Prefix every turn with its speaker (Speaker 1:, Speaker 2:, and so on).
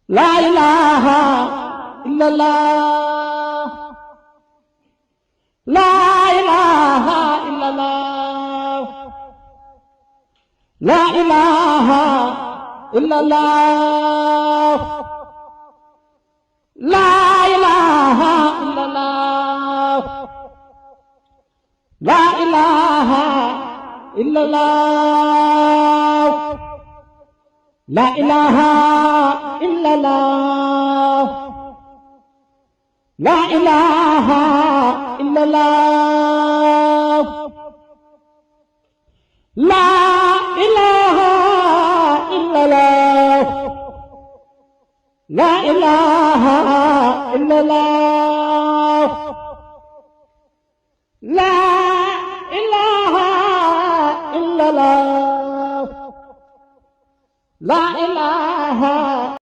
Speaker 1: La ilaha illallah. La ilaha illallah. La ilaha illallah. La ilaha illallah. La ilaha illallah. La ilaha illallah. La ilaha illallah. La ilaha illallah. La ilaha illallah. La ilaha illallah. La ilaha